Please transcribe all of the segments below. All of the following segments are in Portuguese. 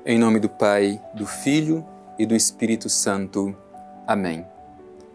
Em nome do Pai, do Filho e do Espírito Santo. Amém.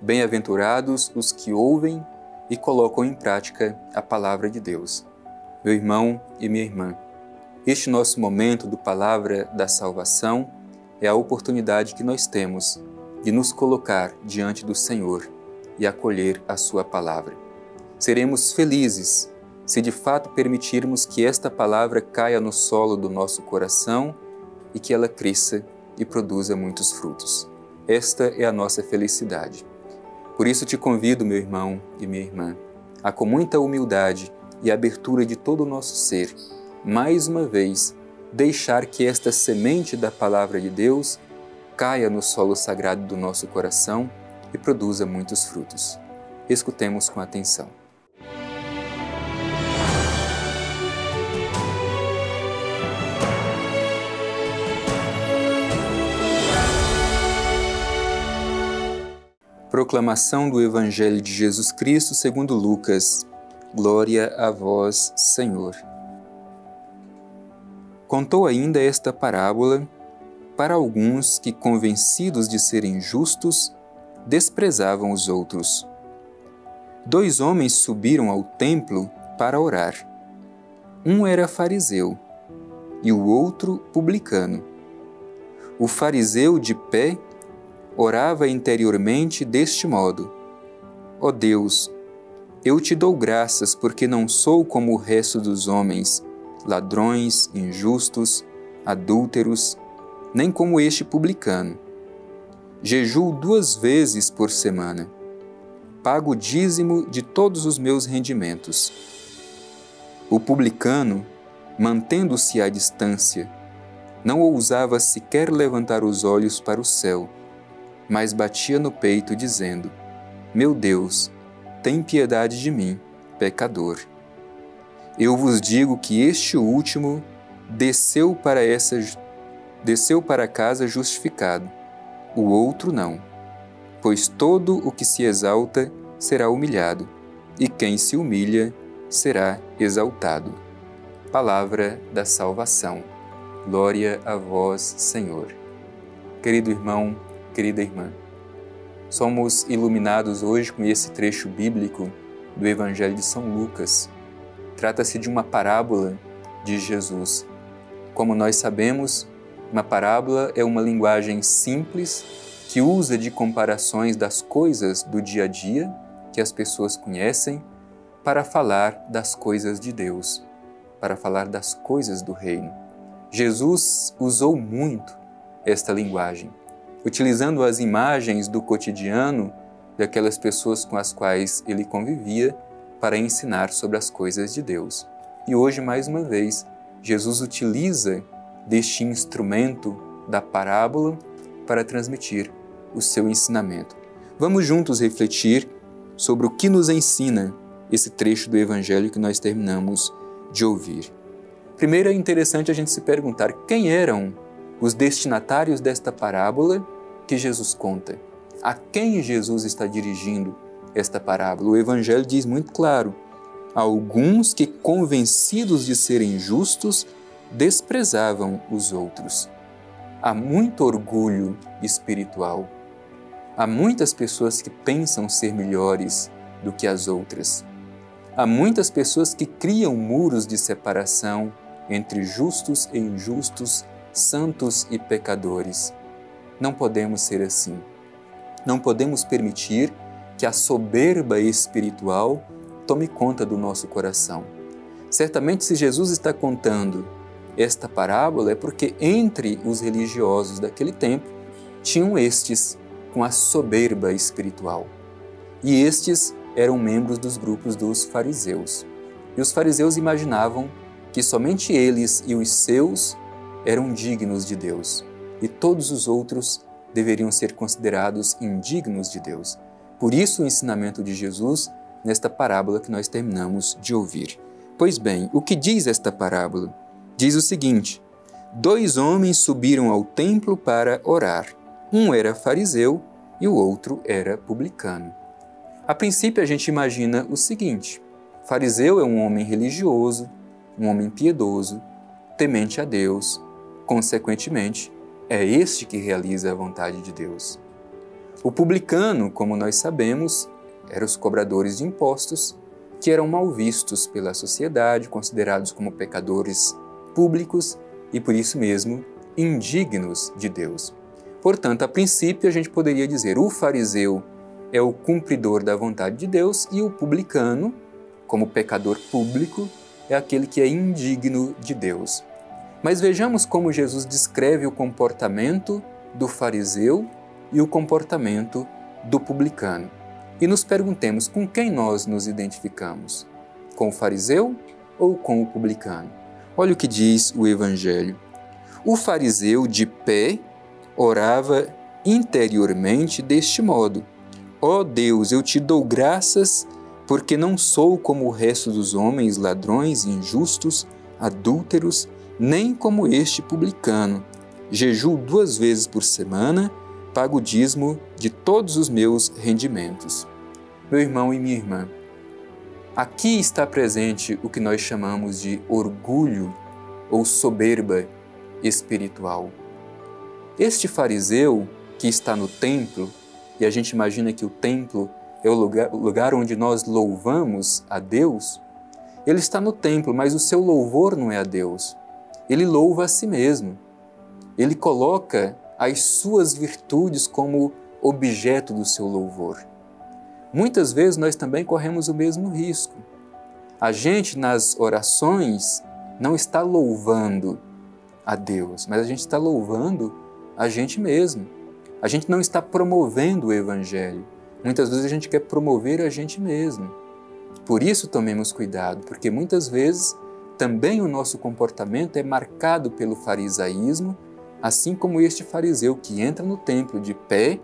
Bem-aventurados os que ouvem e colocam em prática a palavra de Deus. Meu irmão e minha irmã, este nosso momento do Palavra da Salvação é a oportunidade que nós temos de nos colocar diante do Senhor e acolher a sua palavra. Seremos felizes se de fato permitirmos que esta palavra caia no solo do nosso coração e que ela cresça e produza muitos frutos. Esta é a nossa felicidade. Por isso te convido, meu irmão e minha irmã, a com muita humildade e abertura de todo o nosso ser, mais uma vez, deixar que esta semente da Palavra de Deus caia no solo sagrado do nosso coração e produza muitos frutos. Escutemos com atenção. Proclamação do Evangelho de Jesus Cristo segundo Lucas. Glória a vós, Senhor. Contou ainda esta parábola para alguns que, convencidos de serem justos, desprezavam os outros. 2 homens subiram ao templo para orar. Um era fariseu e o outro publicano. O fariseu, de pé, orava interiormente deste modo: Ó Deus, eu te dou graças porque não sou como o resto dos homens, ladrões, injustos, adúlteros, nem como este publicano. Jejuo 2 vezes por semana. Pago o dízimo de todos os meus rendimentos. O publicano, mantendo-se à distância, não ousava sequer levantar os olhos para o céu, mas batia no peito, dizendo: Meu Deus, tem piedade de mim, pecador. Eu vos digo que este último desceu para casa justificado, o outro não. Pois todo o que se exalta será humilhado, e quem se humilha será exaltado. Palavra da salvação. Glória a vós, Senhor. Querido irmão, querida irmã, somos iluminados hoje com esse trecho bíblico do Evangelho de São Lucas. Trata-se de uma parábola de Jesus. Como nós sabemos, uma parábola é uma linguagem simples que usa de comparações das coisas do dia a dia que as pessoas conhecem para falar das coisas de Deus, para falar das coisas do reino. Jesus usou muito esta linguagem, utilizando as imagens do cotidiano daquelas pessoas com as quais ele convivia para ensinar sobre as coisas de Deus. E hoje, mais uma vez, Jesus utiliza deste instrumento da parábola para transmitir o seu ensinamento. Vamos juntos refletir sobre o que nos ensina esse trecho do Evangelho que nós terminamos de ouvir. Primeiro é interessante a gente se perguntar quem eram os destinatários desta parábola que Jesus conta. A quem Jesus está dirigindo esta parábola? O Evangelho diz muito claro: alguns que, convencidos de serem justos, desprezavam os outros. Há muito orgulho espiritual. Há muitas pessoas que pensam ser melhores do que as outras. Há muitas pessoas que criam muros de separação entre justos e injustos, santos e pecadores. Não podemos ser assim. Não podemos permitir que a soberba espiritual tome conta do nosso coração. Certamente, se Jesus está contando esta parábola, é porque entre os religiosos daquele tempo tinham estes com a soberba espiritual. E estes eram membros dos grupos dos fariseus. E os fariseus imaginavam que somente eles e os seus eram dignos de Deus, e todos os outros deveriam ser considerados indignos de Deus. Por isso o ensinamento de Jesus nesta parábola que nós terminamos de ouvir. Pois bem, o que diz esta parábola? Diz o seguinte: 2 homens subiram ao templo para orar. Um era fariseu e o outro era publicano. A princípio a gente imagina o seguinte: fariseu é um homem religioso, um homem piedoso, temente a Deus, consequentemente, é este que realiza a vontade de Deus. O publicano, como nós sabemos, eram os cobradores de impostos, que eram mal vistos pela sociedade, considerados como pecadores públicos e, por isso mesmo, indignos de Deus. Portanto, a princípio, a gente poderia dizer o fariseu é o cumpridor da vontade de Deus e o publicano, como pecador público, é aquele que é indigno de Deus. Mas vejamos como Jesus descreve o comportamento do fariseu e o comportamento do publicano. E nos perguntemos com quem nós nos identificamos, com o fariseu ou com o publicano? Olha o que diz o Evangelho. O fariseu, de pé, orava interiormente deste modo: ó Deus, eu te dou graças porque não sou como o resto dos homens, ladrões, injustos, adúlteros, nem como este publicano. Jejuo 2 vezes por semana, pago o dízimo de todos os meus rendimentos. Meu irmão e minha irmã, aqui está presente o que nós chamamos de orgulho ou soberba espiritual. Este fariseu que está no templo, e a gente imagina que o templo é o lugar onde nós louvamos a Deus, ele está no templo, mas o seu louvor não é a Deus. Ele louva a si mesmo. Ele coloca as suas virtudes como objeto do seu louvor. Muitas vezes nós também corremos o mesmo risco. A gente, nas orações, não está louvando a Deus, mas a gente está louvando a gente mesmo. A gente não está promovendo o Evangelho. Muitas vezes a gente quer promover a gente mesmo. Por isso tomemos cuidado, porque muitas vezes também o nosso comportamento é marcado pelo farisaísmo, assim como este fariseu que entra no templo de pé,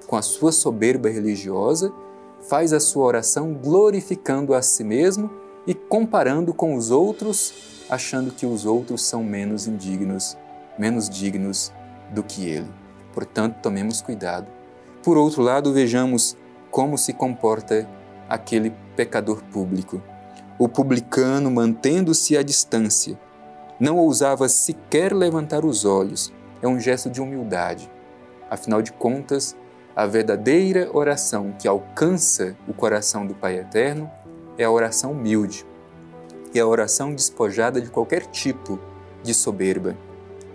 com a sua soberba religiosa, faz a sua oração glorificando a si mesmo e comparando com os outros, achando que os outros são menos indignos, menos dignos do que ele. Portanto, tomemos cuidado. Por outro lado, vejamos como se comporta aquele pecador público. O publicano, mantendo-se à distância, não ousava sequer levantar os olhos. É um gesto de humildade. Afinal de contas, a verdadeira oração que alcança o coração do Pai Eterno é a oração humilde, é a oração despojada de qualquer tipo de soberba.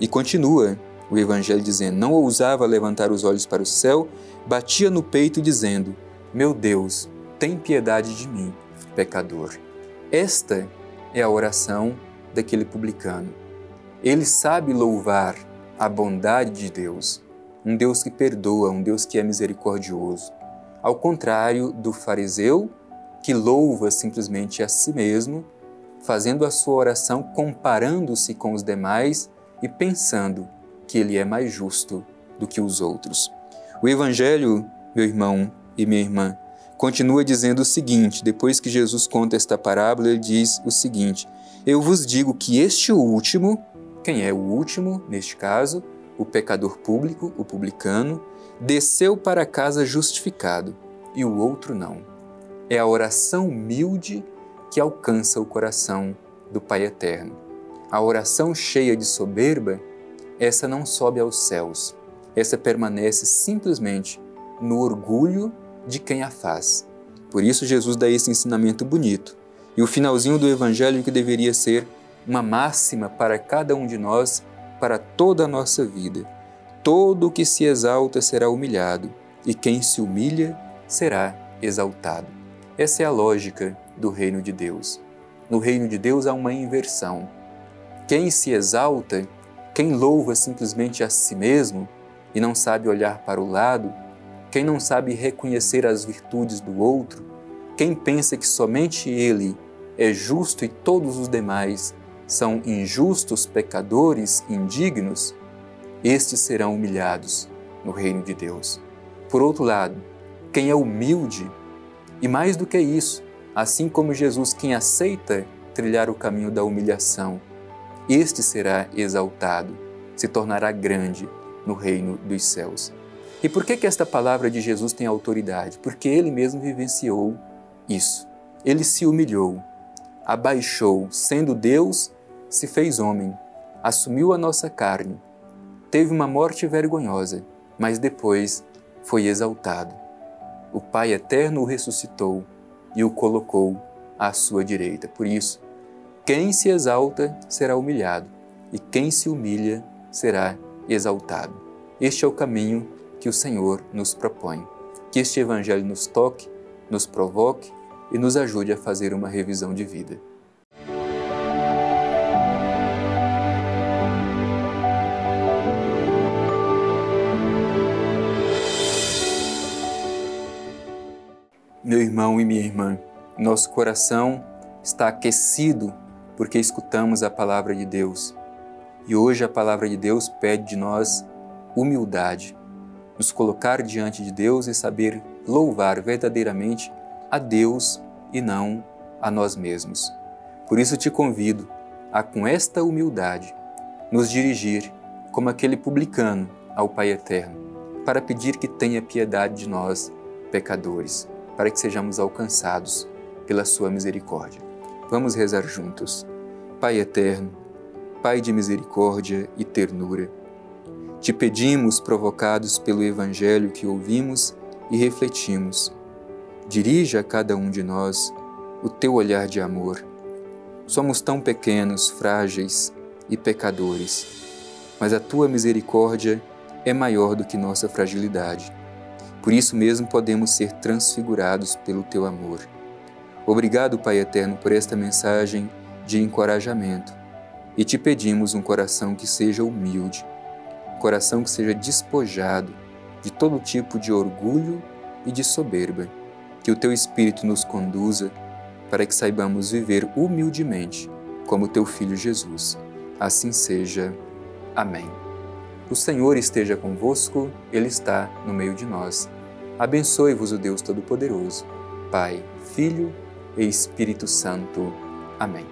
E continua o Evangelho dizendo: não ousava levantar os olhos para o céu, batia no peito dizendo: meu Deus, tem piedade de mim, pecador. Esta é a oração daquele publicano. Ele sabe louvar a bondade de Deus, um Deus que perdoa, um Deus que é misericordioso. Ao contrário do fariseu, que louva simplesmente a si mesmo, fazendo a sua oração comparando-se com os demais e pensando que ele é mais justo do que os outros. O Evangelho, meu irmão e minha irmã, continua dizendo o seguinte: depois que Jesus conta esta parábola, ele diz o seguinte: eu vos digo que este último, quem é o último neste caso? O pecador público, o publicano, desceu para casa justificado, e o outro não. É a oração humilde que alcança o coração do Pai Eterno. A oração cheia de soberba, essa não sobe aos céus. Essa permanece simplesmente no orgulho de quem a faz. Por isso Jesus dá esse ensinamento bonito. E o finalzinho do Evangelho que deveria ser uma máxima para cada um de nós, para toda a nossa vida. Todo o que se exalta será humilhado, e quem se humilha será exaltado. Essa é a lógica do reino de Deus. No reino de Deus há uma inversão. Quem se exalta, quem louva simplesmente a si mesmo e não sabe olhar para o lado, quem não sabe reconhecer as virtudes do outro, quem pensa que somente ele é justo e todos os demais são injustos, pecadores, indignos, estes serão humilhados no reino de Deus. Por outro lado, quem é humilde, e mais do que isso, assim como Jesus, quem aceita trilhar o caminho da humilhação, este será exaltado, se tornará grande no reino dos céus. E por que esta palavra de Jesus tem autoridade? Porque ele mesmo vivenciou isso. Ele se humilhou, abaixou, sendo Deus, se fez homem, assumiu a nossa carne, teve uma morte vergonhosa, mas depois foi exaltado. O Pai Eterno o ressuscitou e o colocou à sua direita. Por isso, quem se exalta será humilhado, e quem se humilha será exaltado. Este é o caminho que o Senhor nos propõe. Que este Evangelho nos toque, nos provoque e nos ajude a fazer uma revisão de vida. Meu irmão e minha irmã, nosso coração está aquecido porque escutamos a palavra de Deus. E hoje a palavra de Deus pede de nós humildade, nos colocar diante de Deus e saber louvar verdadeiramente a Deus e não a nós mesmos. Por isso te convido a, com esta humildade, nos dirigir como aquele publicano ao Pai Eterno, para pedir que tenha piedade de nós, pecadores, para que sejamos alcançados pela sua misericórdia. Vamos rezar juntos. Pai Eterno, Pai de misericórdia e ternura, te pedimos, provocados pelo Evangelho que ouvimos e refletimos, dirija a cada um de nós o teu olhar de amor. Somos tão pequenos, frágeis e pecadores, mas a tua misericórdia é maior do que nossa fragilidade. Por isso mesmo podemos ser transfigurados pelo teu amor. Obrigado, Pai Eterno, por esta mensagem de encorajamento. E te pedimos um coração que seja humilde, um coração que seja despojado de todo tipo de orgulho e de soberba. Que o teu Espírito nos conduza para que saibamos viver humildemente como teu Filho Jesus. Assim seja. Amém. O Senhor esteja convosco, Ele está no meio de nós. Abençoe-vos o Deus Todo-Poderoso, Pai, Filho e Espírito Santo. Amém.